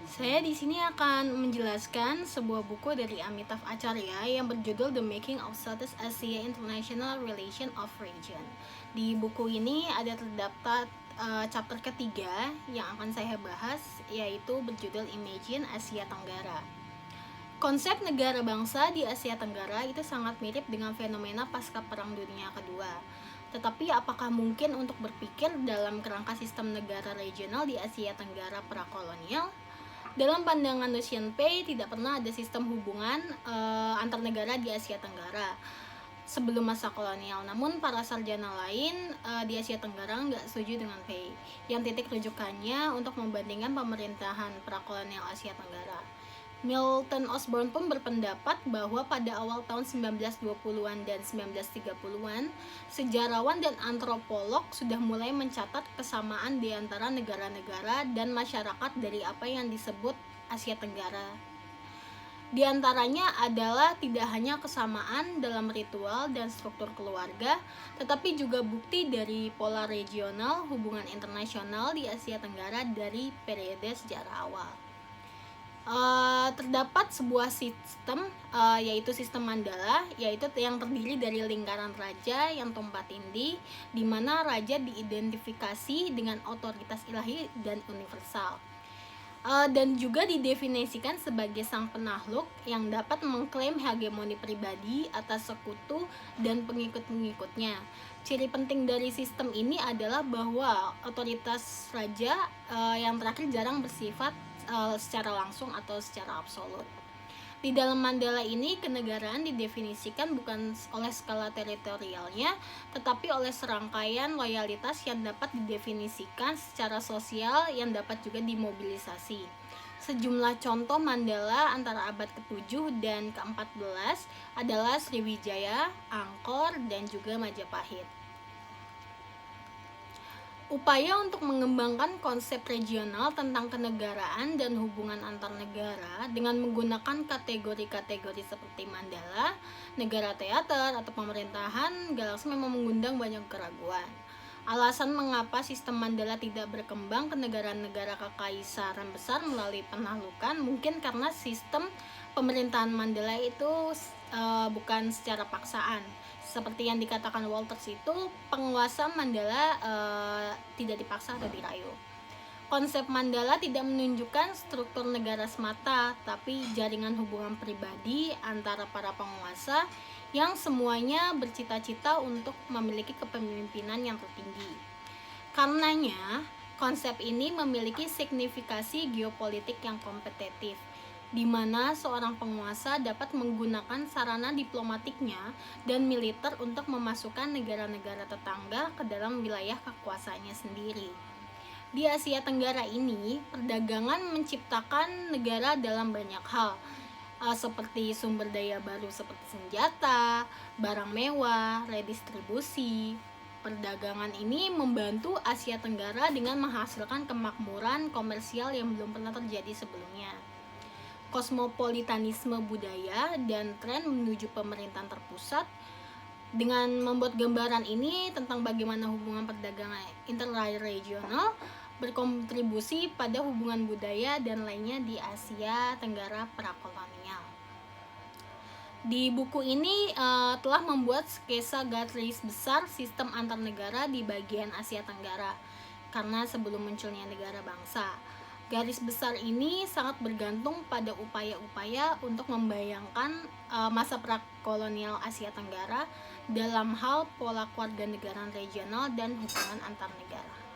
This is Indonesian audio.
Saya di sini akan menjelaskan sebuah buku dari Amitav Acharya yang berjudul The Making of Southeast Asia International Relation of Region. Di buku ini ada terdapat chapter ketiga yang akan saya bahas, yaitu berjudul Imagine Asia Tenggara. Konsep negara bangsa di Asia Tenggara itu sangat mirip dengan fenomena pasca Perang Dunia Kedua. Tetapi apakah mungkin untuk berpikir dalam kerangka sistem negara regional di Asia Tenggara prakolonial? Dalam pandangan Lucian Pei, tidak pernah ada sistem hubungan antar negara di Asia Tenggara sebelum masa kolonial. Namun para sarjana lain di Asia Tenggara nggak setuju dengan Pei, yang titik rujukannya untuk membandingkan pemerintahan prakolonial Asia Tenggara. Milton Osborne pun berpendapat bahwa pada awal tahun 1920-an dan 1930-an, sejarawan dan antropolog sudah mulai mencatat kesamaan di antara negara-negara dan masyarakat dari apa yang disebut Asia Tenggara. Di antaranya adalah tidak hanya kesamaan dalam ritual dan struktur keluarga, tetapi juga bukti dari pola regional hubungan internasional di Asia Tenggara dari periode sejarah awal. Terdapat sebuah sistem yaitu sistem Mandala, yaitu yang terdiri dari lingkaran raja yang tumpah tindih, di mana raja diidentifikasi dengan otoritas ilahi dan universal, dan juga didefinisikan sebagai sang penakluk yang dapat mengklaim hegemoni pribadi atas sekutu dan pengikut-pengikutnya. Ciri penting dari sistem ini adalah bahwa otoritas raja yang terakhir jarang bersifat secara langsung atau secara absolut. Di dalam Mandala ini, kenegaraan didefinisikan bukan oleh skala teritorialnya, tetapi oleh serangkaian loyalitas yang dapat didefinisikan secara sosial yang dapat juga dimobilisasi. Sejumlah contoh Mandala antara abad ke-7 dan ke-14 adalah Sriwijaya, Angkor, dan juga Majapahit. Upaya untuk mengembangkan konsep regional tentang kenegaraan dan hubungan antar negara dengan menggunakan kategori-kategori seperti Mandala, negara teater, atau pemerintahan galaksi memang mengundang banyak keraguan. Alasan mengapa sistem Mandala tidak berkembang ke negara-negara kekaisaran besar melalui penaklukan mungkin karena sistem pemerintahan Mandala itu bukan secara paksaan. Seperti yang dikatakan Walters, itu penguasa Mandala tidak dipaksa atau dirayu. Konsep Mandala tidak menunjukkan struktur negara semata, tapi jaringan hubungan pribadi antara para penguasa yang semuanya bercita-cita untuk memiliki kepemimpinan yang tertinggi. Karenanya, konsep ini memiliki signifikasi geopolitik yang kompetitif, di mana seorang penguasa dapat menggunakan sarana diplomatiknya dan militer untuk memasukkan negara-negara tetangga ke dalam wilayah kekuasaannya sendiri. Di Asia Tenggara ini, perdagangan menciptakan negara dalam banyak hal, seperti sumber daya baru seperti senjata, barang mewah, redistribusi. Perdagangan ini membantu Asia Tenggara dengan menghasilkan kemakmuran komersial yang belum pernah terjadi sebelumnya. Kosmopolitanisme budaya dan tren menuju pemerintahan terpusat. Dengan membuat gambaran ini tentang bagaimana hubungan perdagangan interregional berkontribusi pada hubungan budaya dan lainnya di Asia Tenggara prakolonial. Di buku ini telah membuat skesa garis besar sistem antar negara di bagian Asia Tenggara karena sebelum munculnya negara bangsa. Garis besar ini sangat bergantung pada upaya-upaya untuk membayangkan masa prakolonial Asia Tenggara dalam hal pola kewarganegaraan regional dan hubungan antar negara.